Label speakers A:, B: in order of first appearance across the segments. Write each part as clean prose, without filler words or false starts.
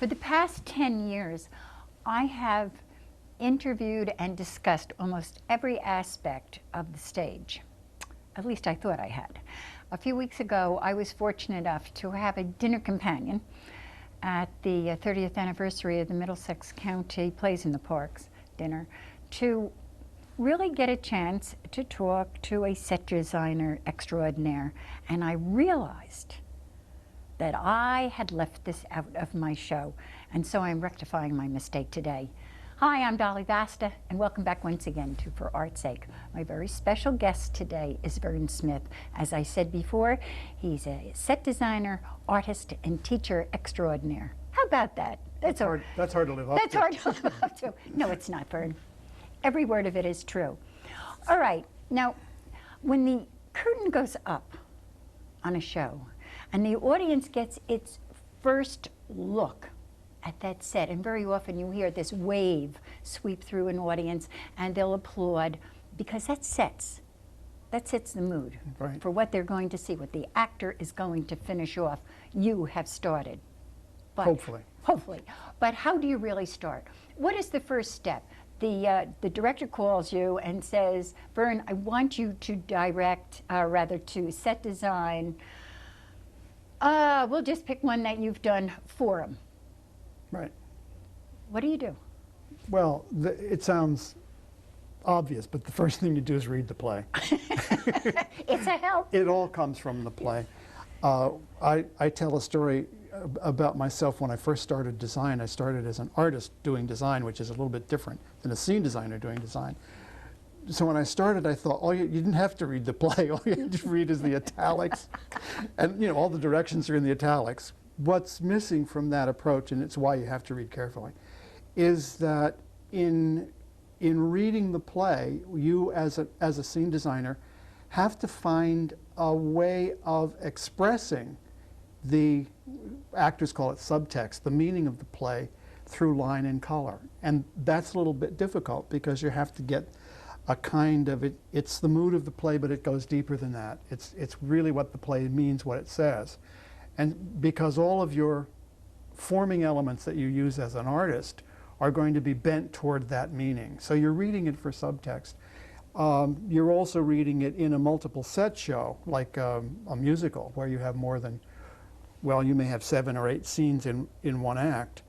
A: For the past 10 years, I have interviewed and discussed almost every aspect of the stage. At least I thought I had. A few weeks ago, I was fortunate enough to have a dinner companion at the 30th anniversary of the Middlesex County Plays in the Parks dinner to really get a chance to talk to a set designer extraordinaire. And I realized that I had left this out of my show, and so I'm rectifying my mistake today. Hi, I'm Dolly Vasta, and welcome back once again to For Art's Sake. My very special guest today is Vern Smith. As I said before, he's a set designer, artist, and teacher extraordinaire. How about that?
B: That's hard to live up to.
A: That's hard to live up to. No, it's not, Vern. Every word of it is true. All right, now, when the curtain goes up on a show, and the audience gets its first look at that set, and very often you hear this wave sweep through an audience, and they'll applaud, because that sets the mood for what they're going to see, what the actor is going to finish off. You have started. But, hopefully. But how do you really start? What is the first step? The director calls you and says, Vern, I want you to direct, to set design. We'll just pick one that you've done for him.
B: Right.
A: What do you do?
B: Well, it sounds obvious, but the first thing you do is read the play.
A: It's a help.
B: It all comes from the play. I tell a story about myself when I first started design. I started as an artist doing design, which is a little bit different than a scene designer doing design. So when I started, I thought, you didn't have to read the play. All you had to read is the italics. And all the directions are in the italics. What's missing from that approach, and it's why you have to read carefully, is that in reading the play, you as a scene designer have to find a way of expressing the, actors call it subtext, the meaning of the play through line and color. And that's a little bit difficult because you have to get a kind of, it's the mood of the play, but it goes deeper than that. It's really what the play means, what it says. And because all of your forming elements that you use as an artist are going to be bent toward that meaning. So you're reading it for subtext. You're also reading it in a multiple set show, like a musical, where you have more than, well, you may have 7 or 8 scenes in one act.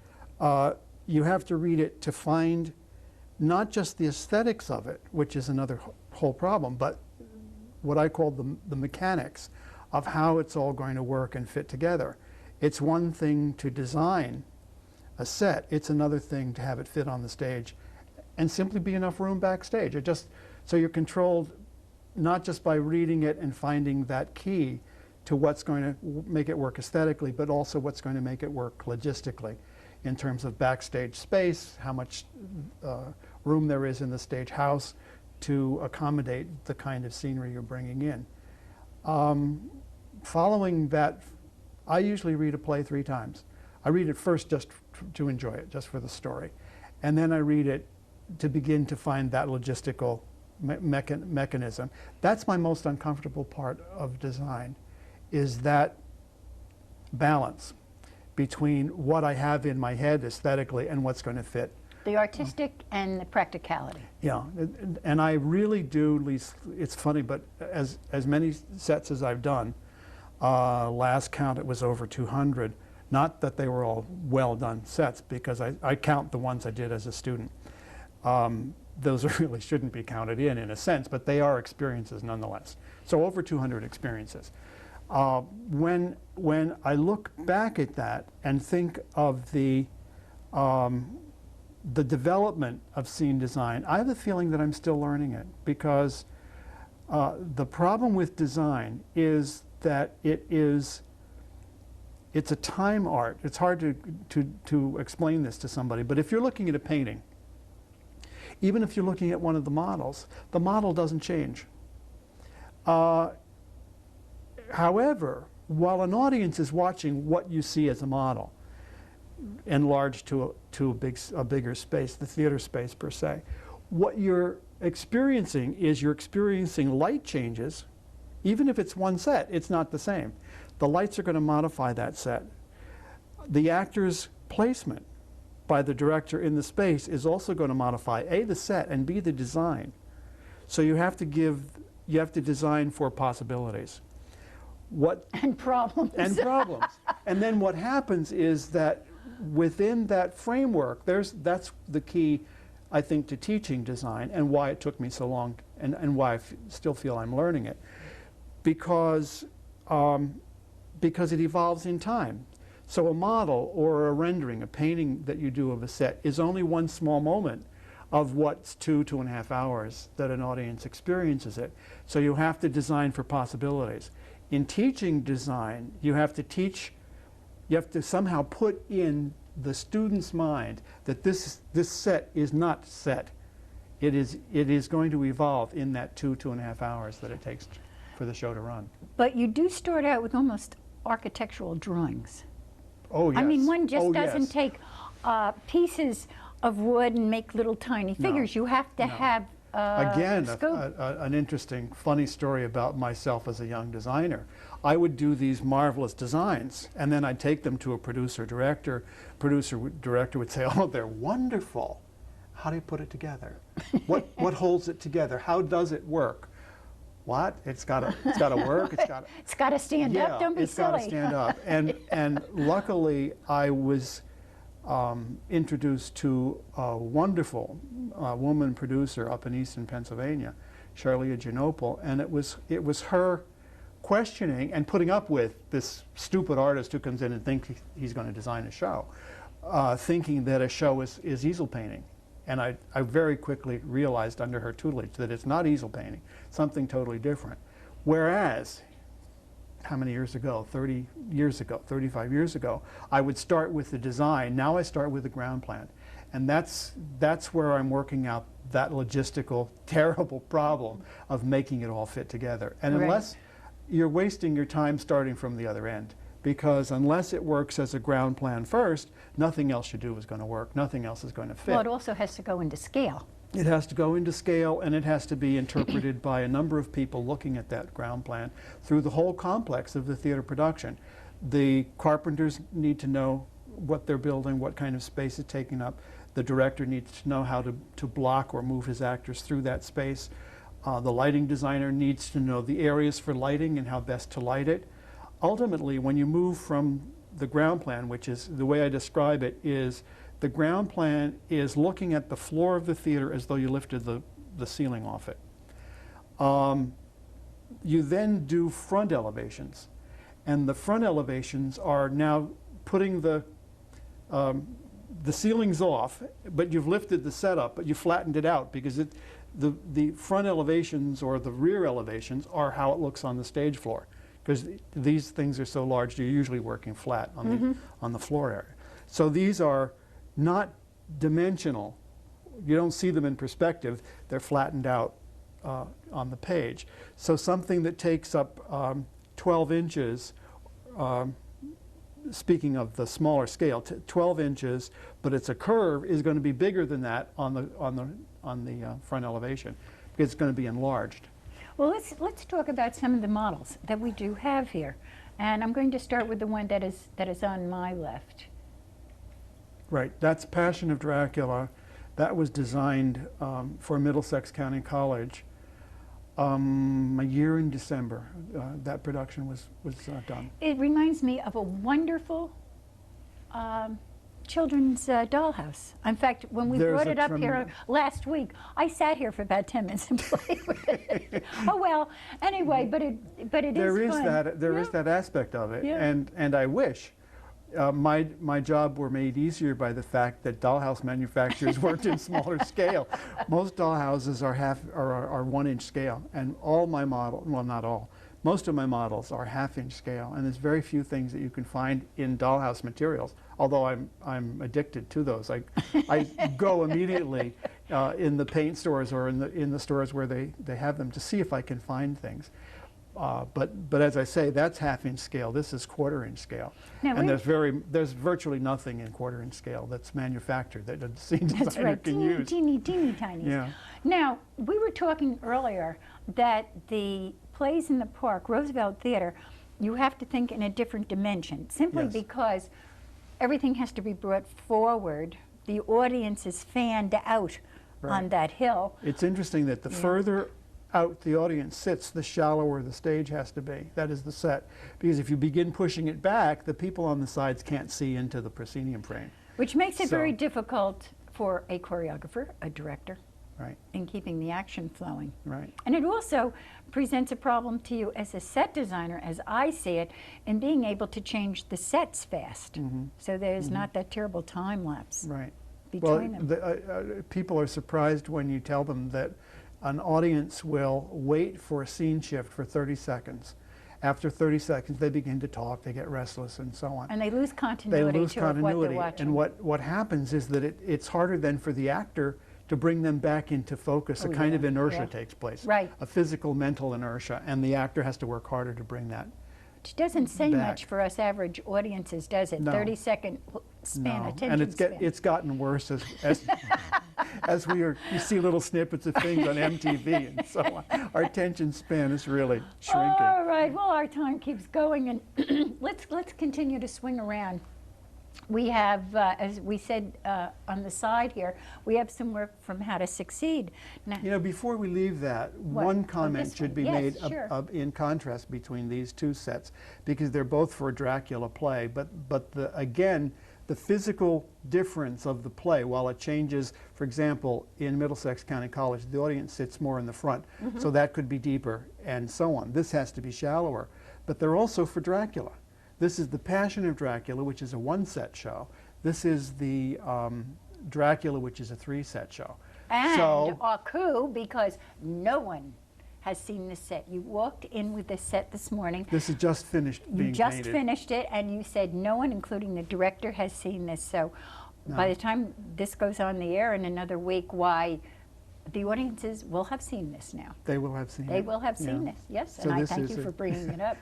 B: You have to read it to find not just the aesthetics of it, which is another whole problem, but what I call the mechanics of how it's all going to work and fit together. It's one thing to design a set, it's another thing to have it fit on the stage and simply be enough room backstage. So you're controlled not just by reading it and finding that key to what's going to make it work aesthetically, but also what's going to make it work logistically in terms of backstage space, how much room there is in the stage house to accommodate the kind of scenery you're bringing in. Following that, I usually read a play 3 times. I read it first just to enjoy it, just for the story. And then I read it to begin to find that logistical mechanism. That's my most uncomfortable part of design, is that balance between what I have in my head aesthetically and what's going to fit.
A: The artistic and the practicality.
B: Yeah, and I really do, at least it's funny, but as many sets as I've done, last count it was over 200. Not that they were all well done sets, because I count the ones I did as a student. Those really shouldn't be counted in a sense, but they are experiences nonetheless. So over 200 experiences. When I look back at that and think of the development of scene design, I have the feeling that I'm still learning it, because the problem with design is that it's a time art. It's hard to explain this to somebody, but if you're looking at a painting, even if you're looking at one of the model doesn't change. However, while an audience is watching what you see as a model, enlarged to a bigger space, the theater space per se, what you're experiencing is you're experiencing light changes. Even if it's one set, it's not the same. The lights are going to modify that set. The actors placement by the director in the space is also going to modify A, the set, and B, the design. So you have to design for possibilities.
A: And problems.
B: And problems. And then what happens is that within that framework, that's the key, I think, to teaching design, and why it took me so long, and why I still feel I'm learning it. Because it evolves in time. So a model or a rendering, a painting that you do of a set is only one small moment of what's 2.5 hours that an audience experiences it. So you have to design for possibilities. In teaching design, you have to somehow put in the student's mind that this set is not set. It is going to evolve in that 2.5 hours that it takes for the show to run.
A: But you do start out with almost architectural drawings.
B: Oh, yes.
A: I mean, one just doesn't
B: yes.
A: take pieces of wood and make little tiny figures. You have to have
B: Again,
A: scope.
B: an interesting, funny story about myself as a young designer. I would do these marvelous designs, and then I'd take them to a producer-director. Producer-director would say, "Oh, they're wonderful. How do you put it together? What holds it together? How does it work?" What? It's got to work.
A: It's got to stand up. Don't be silly.
B: It's got to stand up. And luckily, I was introduced to a wonderful woman producer up in Eastern Pennsylvania, Charlia Ginopol, and it was her questioning and putting up with this stupid artist who comes in and thinks he's going to design a show, thinking that a show is easel painting. And I very quickly realized under her tutelage that it's not easel painting, something totally different. Whereas, how many years ago? 30 years ago, 35 years ago, I would start with the design. Now I start with the ground plan. And that's where I'm working out that logistical, terrible problem of making it all fit together. And unless you're wasting your time starting from the other end, because unless it works as a ground plan first, nothing else you do is going to work. Nothing else is going to fit.
A: Well, it also has to go into scale.
B: It has to go into scale, and it has to be interpreted by a number of people looking at that ground plan through the whole complex of the theater production. The carpenters need to know what they're building, what kind of space it's taking up. The director needs to know how to block or move his actors through that space. The lighting designer needs to know the areas for lighting and how best to light it. Ultimately, when you move from the ground plan, which is the way I describe it, is the ground plan is looking at the floor of the theater as though you lifted the ceiling off it. You then do front elevations, and the front elevations are now putting the ceilings off, but you've lifted the setup, but you flattened it out, because the front elevations or the rear elevations are how it looks on the stage floor. Because these things are so large, you're usually working flat on the floor area. So these are not dimensional. You don't see them in perspective. They're flattened out on the page. So something that takes up 12 inches, speaking of the smaller scale, 12 inches, but it's a curve, is going to be bigger than that on the front elevation, because it's going to be enlarged.
A: Well, let's talk about some of the models that we do have here, and I'm going to start with the one that is on my left.
B: Right, that's Passion of Dracula. That was designed for Middlesex County College a year in December. That production was done.
A: It reminds me of a wonderful children's dollhouse. In fact, when we brought it up here last week, I sat here for about 10 minutes and played with it. Oh well, anyway, but it is fun.
B: There is that aspect of it, and I wish my job were made easier by the fact that dollhouse manufacturers worked in smaller scale. Most dollhouses are 1-inch scale, and all my models, well, not all, most of my models are 1/2-inch scale, and there's very few things that you can find in dollhouse materials. Although I'm addicted to those. I go immediately in the paint stores or in the stores where they have them to see if I can find things. But as I say, that's 1/2-inch scale. This is 1/4-inch scale,
A: now,
B: and there's virtually nothing in 1/4-inch scale that's manufactured that a scene designer can use.
A: Teeny tiny.
B: Yeah.
A: Now, we were talking earlier that the plays in the park, Roosevelt Theater, you have to think in a different dimension, simply because everything has to be brought forward. The audience is fanned out on that hill.
B: It's interesting that the further out the audience sits, the shallower the stage has to be. That is the set. Because if you begin pushing it back, the people on the sides can't see into the proscenium frame.
A: Which makes it very difficult for a choreographer, a director,
B: Right.
A: in keeping the action flowing.
B: Right.
A: And it also presents a problem to you as a set designer, as I see it, in being able to change the sets fast. So there's not that terrible time lapse
B: Right.
A: between them.
B: People are surprised when you tell them that an audience will wait for a scene shift for 30 seconds. After 30 seconds, they begin to talk, they get restless, and so on.
A: And they lose continuity,
B: They lose
A: too, of what they're
B: continuity.
A: watching.
B: And what happens is that it's harder then for the actor to bring them back into focus. A kind of inertia takes place.
A: Right.
B: A physical, mental inertia, and the actor has to work harder to bring that.
A: Which doesn't say
B: back.
A: much for us average audiences, does it?
B: No.
A: 30-second span,
B: No.
A: attention
B: And it's gotten worse as you see little snippets of things on MTV and so on. Our attention span is really shrinking.
A: All right, well, our time keeps going, and let's continue to swing around. We have, as we said on the side here, we have some work from How to Succeed. Now,
B: You know, before we leave that,
A: What?
B: one
A: Oh,
B: comment
A: this
B: should
A: one.
B: be
A: Yes,
B: made
A: sure.
B: in contrast between these two sets, because they're both for a Dracula play, but again, the physical difference of the play, while it changes, for example, in Middlesex County College, the audience sits more in the front, so that could be deeper, and so on. This has to be shallower, but they're also for Dracula. This is The Passion of Dracula, which is a one-set show. This is the Dracula, which is a three-set show.
A: and
B: So,
A: a coup, because no one has seen this set. You walked in with this set this morning.
B: this is just finished being
A: You just
B: painted.
A: finished it, and you said no one, including the director, has seen this. So by the time this goes on the air in another week, why, the audiences will have seen this now.
B: They will have seen it.
A: They will have seen
B: yeah.
A: this, yes,
B: So
A: and I
B: this
A: thank
B: is
A: you
B: a-
A: for bringing it up.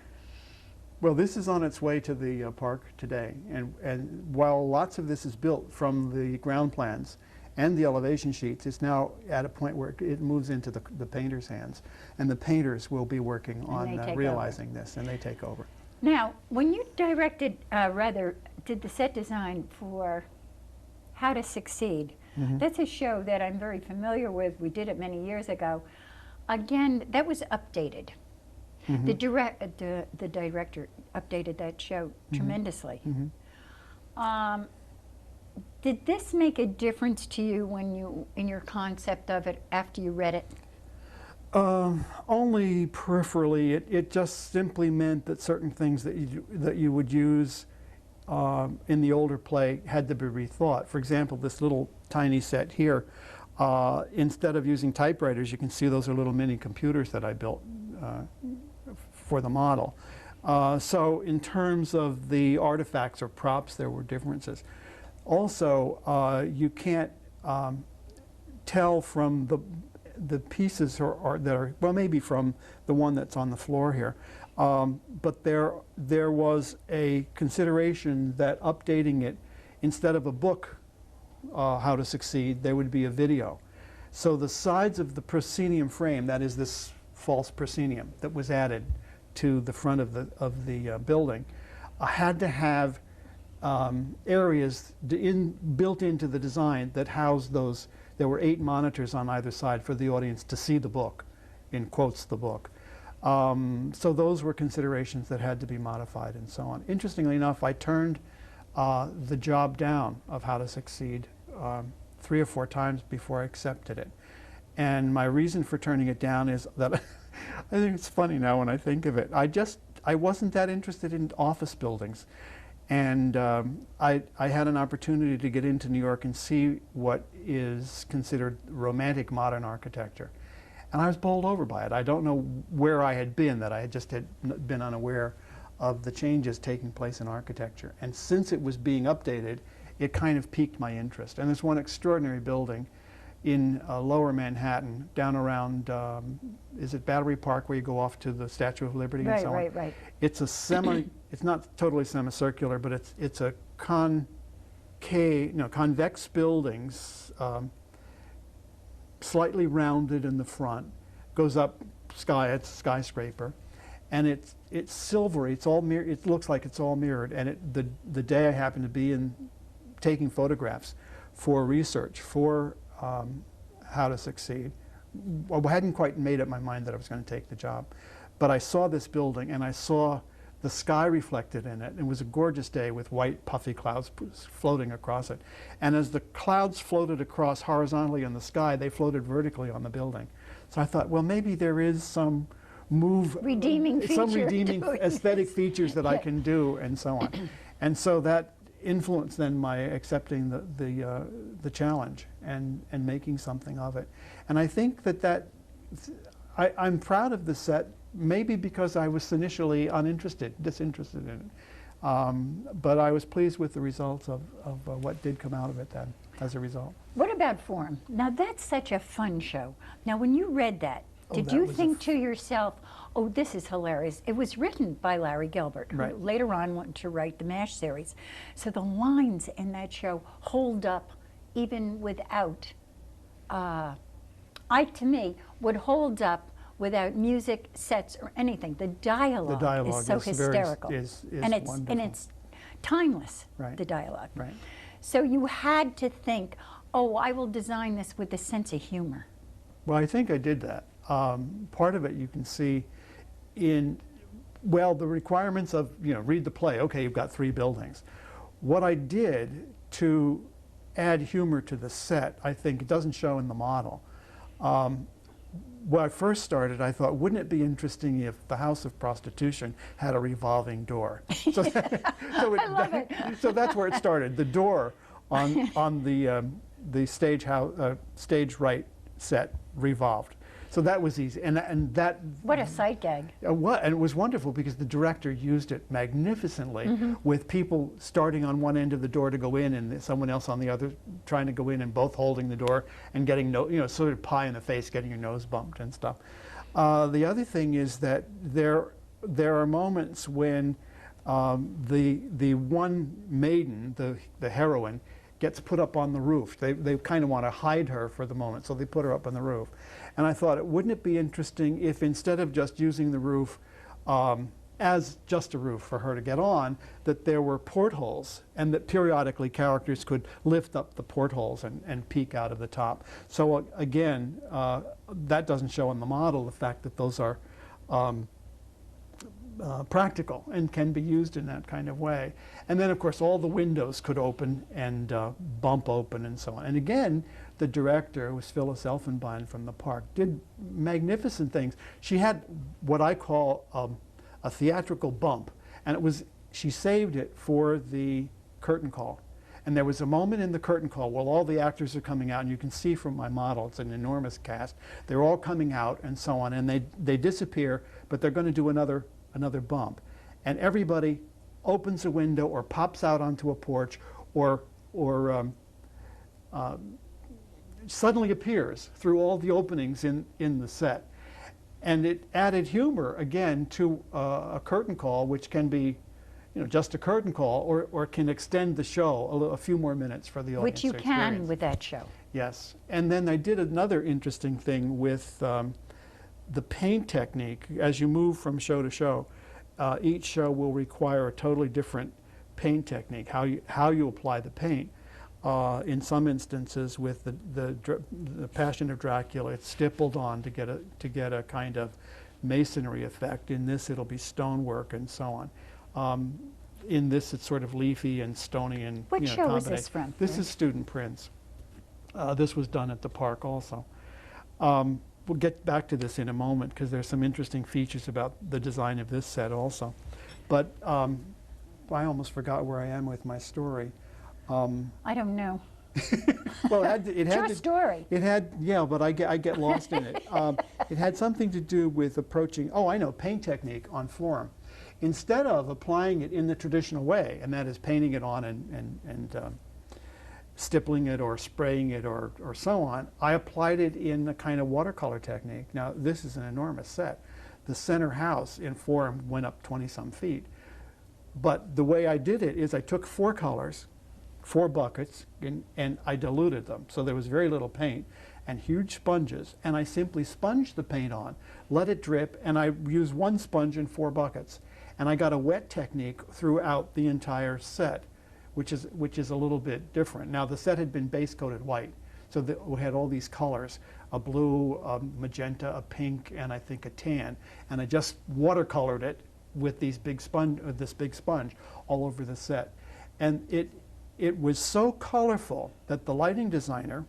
B: Well, this is on its way to the park today, and while lots of this is built from the ground plans and the elevation sheets, it's now at a point where it moves into the painter's hands, and the painters will be working
A: they
B: on
A: take
B: realizing this, and they take over.
A: Now, when you directed, did the set design for How to Succeed, that's a show that I'm very familiar with. We did it many years ago. Again, that was updated. The director updated that show tremendously. Did this make a difference to you in your concept of it after you read it?
B: Only peripherally. It just simply meant that certain things that you would use in the older play had to be rethought. For example, this little tiny set here, instead of using typewriters, you can see those are little mini computers that I built for the model. So in terms of the artifacts or props, there were differences. Also, you can't tell from the pieces that are, well, maybe from the one that's on the floor here, but there was a consideration that updating it, instead of a book, How to Succeed, there would be a video. So the sides of the proscenium frame, that is this false proscenium that was added to the front of the building, had to have areas built into the design that housed those. There were 8 monitors on either side for the audience to see the book, in quotes, the book. So those were considerations that had to be modified and so on. Interestingly enough, I turned the job down of How to Succeed 3 or 4 times before I accepted it. And my reason for turning it down is that I think it's funny now when I think of it. I wasn't that interested in office buildings. And I had an opportunity to get into New York and see what is considered romantic modern architecture. And I was bowled over by it. I don't know where I had been, that I had just been unaware of the changes taking place in architecture. And since it was being updated, it kind of piqued my interest. And there's one extraordinary building in lower Manhattan, down around, is it Battery Park, where you go off to the Statue of Liberty and so on?
A: Right.
B: It's a it's not totally semicircular, but it's a convex buildings, slightly rounded in the front, goes up it's a skyscraper, and it's silvery. It's all it looks like it's all mirrored. And the day I happened to be taking photographs for research for How to Succeed, I hadn't quite made up my mind that I was going to take the job, but I saw this building and I saw the sky reflected in it. It was a gorgeous day with white puffy clouds floating across it. And as the clouds floated across horizontally in the sky, they floated vertically on the building. So I thought, well, maybe there is some
A: redeeming
B: aesthetic features that I can do, and so on. And so that influenced then my accepting the challenge and making something of it. And I think I'm proud of the set, maybe because I was initially disinterested in it. But I was pleased with the results of what did come out of it then as a result.
A: What about form? Now that's such a fun show. Now when you read that, did you think to yourself, oh, this is hilarious? It was written by Larry Gilbert, who
B: right.
A: later on went to write the MASH series. So the lines in that show hold up even without, to me, would hold up without music, sets, or anything. The dialogue is so hysterical. And it's timeless,
B: right.
A: the dialogue.
B: Right.
A: So you had to think, oh, I will design this with a sense of humor.
B: Well, I think I did that. Part of it you can see in, well, the requirements of, read the play. Okay, you've got 3 buildings. What I did to add humor to the set, I think it doesn't show in the model. When I first started, I thought, wouldn't it be interesting if the House of Prostitution had a revolving door? So,
A: I love it.
B: So that's where it started. The door on the stage right set revolved. So that was easy, and that.
A: What a sight gag!
B: And it was wonderful because the director used it magnificently, with people starting on one end of the door to go in, and someone else on the other trying to go in, and both holding the door and getting sort of pie in the face, getting your nose bumped and stuff. The other thing is that there are moments when the one maiden, the heroine, gets put up on the roof. They kind of want to hide her for the moment, so they put her up on the roof. And I thought, wouldn't it be interesting if instead of just using the roof as just a roof for her to get on, that there were portholes, and that periodically characters could lift up the portholes and peek out of the top. So again, that doesn't show in the model the fact that those are practical and can be used in that kind of way. And then, of course, all the windows could open and bump open and so on. And again, the director, who was Phyllis Elfenbein from the park, did magnificent things. She had what I call a theatrical bump, and she saved it for the curtain call. And there was a moment in the curtain call while all the actors are coming out, and you can see from my model, it's an enormous cast. They're all coming out and so on, and they disappear, but they're going to do another bump. And everybody opens a window or pops out onto a porch or suddenly appears through all the openings in the set. And it added humor, again, to a curtain call, which can be just a curtain call, or can extend the show a few more minutes for the audience.
A: Which you can with that show.
B: Yes. And then I did another interesting thing with the paint technique. As you move from show to show, each show will require a totally different paint technique, how you apply the paint. In some instances, with the Passion of Dracula, it's stippled on to get a kind of masonry effect. In this, it'll be stonework and so on. In this, it's sort of leafy and stony and
A: What show is this from?
B: This is Student Prints. This was done at the park also. We'll get back to this in a moment because there's some interesting features about the design of this set also. But I almost forgot where I am with my story.
A: I don't know.
B: Well, it had
A: True story.
B: It had, yeah, but I get lost in it. It had something to do with approaching, paint technique on form. Instead of applying it in the traditional way, and that is painting it on and stippling it or spraying it or so on, I applied it in a kind of watercolor technique. Now, this is an enormous set. The center house in form went up 20-some feet. But the way I did it is I took 4 colors, 4 buckets, and I diluted them. So there was very little paint and huge sponges, and I simply sponged the paint on, let it drip, and I used 1 sponge in 4 buckets. And I got a wet technique throughout the entire set, which is a little bit different. Now the set had been base coated white, so that we had all these colors, a blue, a magenta, a pink, and I think a tan. And I just watercolored it with this big sponge all over the set. And it was so colorful that the lighting designer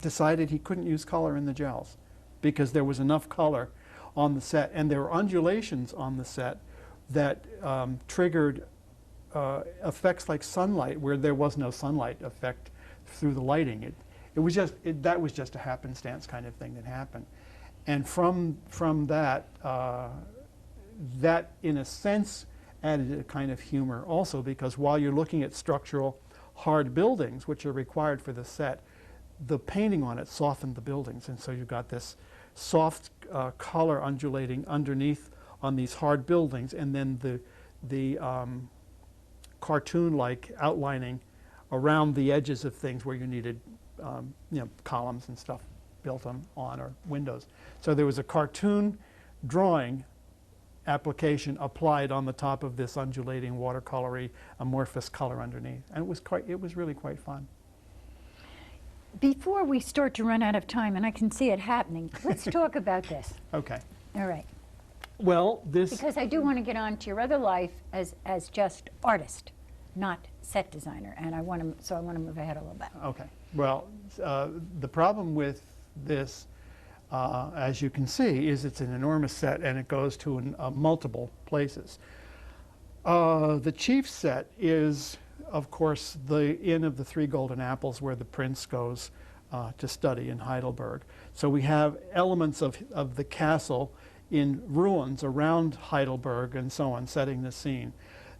B: decided he couldn't use color in the gels because there was enough color on the set, and there were undulations on the set that triggered effects like sunlight where there was no sunlight effect through the lighting. That was just a happenstance kind of thing that happened. And from that, that in a sense added a kind of humor also, because while you're looking at structural hard buildings, which are required for the set, the painting on it softened the buildings. And so you got this soft color undulating underneath on these hard buildings, and then the cartoon-like outlining around the edges of things where you needed columns and stuff built on or windows. So there was a cartoon drawing application applied on the top of this undulating watercolory amorphous color underneath, and it was really quite fun.
A: Before we start to run out of time, and I can see it happening, let's talk about this.
B: Okay.
A: All right.
B: Well,
A: because I do want to get on to your other life as just artist, not set designer, and I want to move ahead a little bit.
B: Okay. Well, the problem with this, as you can see, is it's an enormous set and it goes to multiple places. The chief set is, of course, the Inn of the Three Golden Apples, where the prince goes to study in Heidelberg. So we have elements of the castle in ruins around Heidelberg and so on, setting the scene.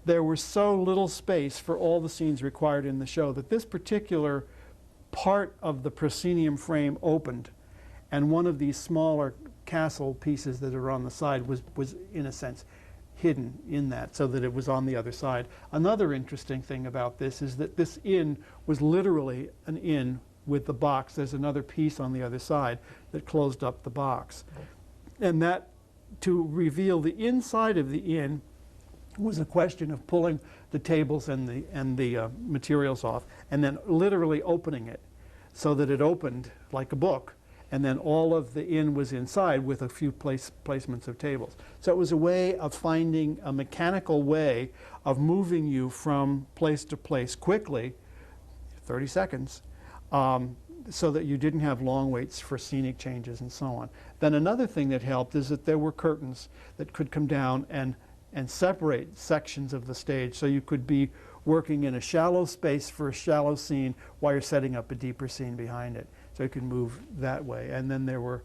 B: There was so little space for all the scenes required in the show that this particular part of the proscenium frame opened, and one of these smaller castle pieces that are on the side was in a sense hidden in that, so that it was on the other side. Another interesting thing about this is that this inn was literally an inn with the box. There's another piece on the other side that closed up the box. And that, to reveal the inside of the inn, was a question of pulling the tables and the materials off, and then literally opening it so that it opened like a book, and then all of the inn was inside with a few placements of tables. So it was a way of finding a mechanical way of moving you from place to place quickly, 30 seconds, so that you didn't have long waits for scenic changes and so on. Then another thing that helped is that there were curtains that could come down and separate sections of the stage, so you could be working in a shallow space for a shallow scene while you're setting up a deeper scene behind it. So you could move that way. And then there were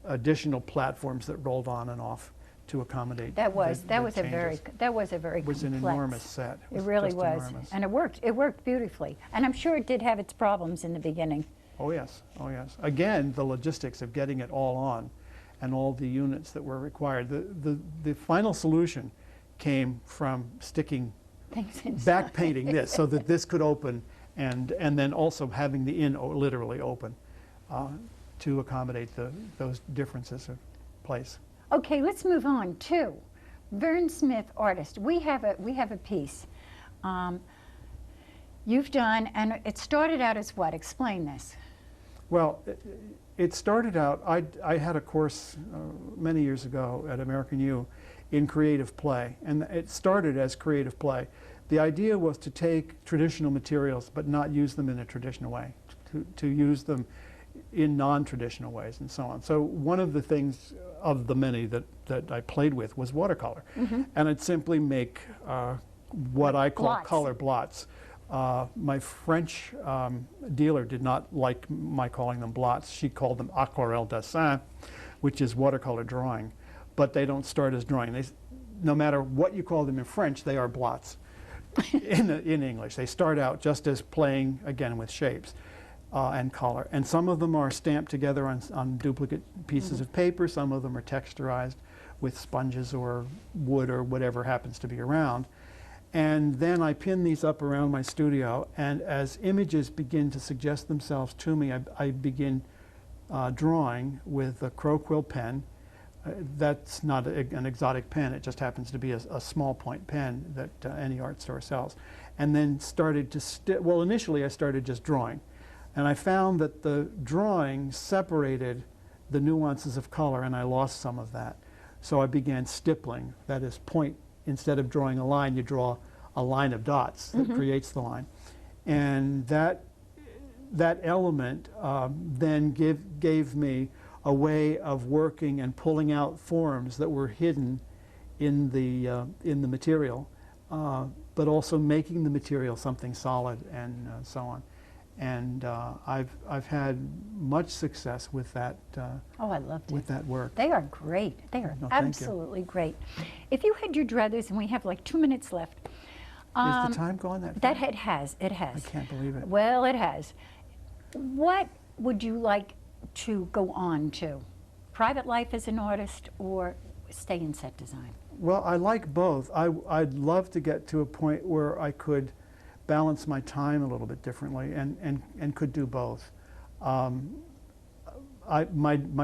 B: additional platforms that rolled on and off to accommodate
A: That was a very
B: It was an enormous set.
A: It really was,
B: enormous.
A: and it worked beautifully. And I'm sure it did have its problems in the beginning.
B: Oh yes, oh yes. Again, the logistics of getting it all on, and all the units that were required. The final solution came from back painting this so that this could open, and then also having the inn literally open to accommodate those differences of place.
A: Okay, let's move on to Vern Smith, artist. We have a piece you've done, and it started out as what? Explain this.
B: Well, it started out, I had a course many years ago at American U in creative play, and it started as creative play. The idea was to take traditional materials but not use them in a traditional way, to use them in non-traditional ways and so on. So one of the things of the many that I played with was watercolor. Mm-hmm. And I'd simply make what I call color blots. My French dealer did not like my calling them blots. She called them aquarelle dessin, which is watercolor drawing. But they don't start as drawing. No matter what you call them in French, they are blots in English. They start out just as playing, again, with shapes and color. And some of them are stamped together on duplicate pieces of paper. Some of them are texturized with sponges or wood or whatever happens to be around. And then I pin these up around my studio, and as images begin to suggest themselves to me, I begin drawing with a crow quill pen. That's not an exotic pen, it just happens to be a small point pen that any art store sells. And then started to, well, initially I started just drawing. And I found that the drawing separated the nuances of color, and I lost some of that. So I began stippling, that is, point, instead of drawing a line, you draw a line of dots that creates the line. And that element then gave me a way of working and pulling out forms that were hidden in the material, but also making the material something solid and so on. And I've had much success with that.
A: Oh, I loved it.
B: With that work.
A: They are great. They are absolutely great. If you had your druthers, and we have like 2 minutes left.
B: Is the time gone that fast?
A: It has. It has.
B: I can't believe it.
A: Well, it has. What would you like to go on to? Private life as an artist, or stay in set design?
B: Well, I like both. I'd love to get to a point where I could balance my time a little bit differently and could do both. My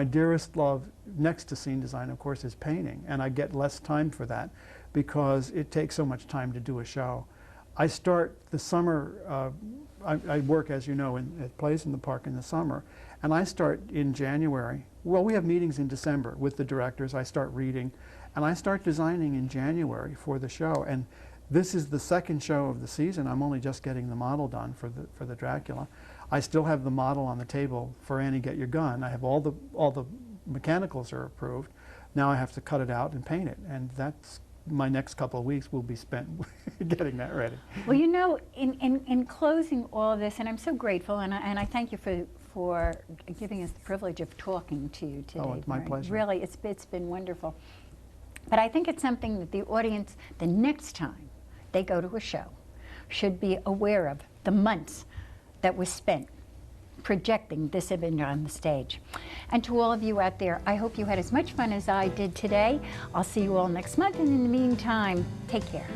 B: dearest love next to scene design, of course, is painting, and I get less time for that because it takes so much time to do a show. I start the summer, I work, as you know, at plays in the park in the summer, and I start in January. Well, we have meetings in December with the directors. I start reading, and I start designing in January for the show. And this is the second show of the season. I'm only just getting the model done for the Dracula. I still have the model on the table for Annie, Get Your Gun. I have all the mechanicals are approved. Now I have to cut it out and paint it, and that's my next couple of weeks will be spent getting that ready.
A: Well, you know, in closing all of this, and I'm so grateful, and I thank you for giving us the privilege of talking to you today.
B: Oh, it's my
A: Vern.
B: pleasure.
A: Really, it's been wonderful. But I think it's something that the audience, the next time they go to a show, should be aware of the months that was spent projecting this image on the stage. And to all of you out there, I hope you had as much fun as I did today. I'll see you all next month, and in the meantime, take care.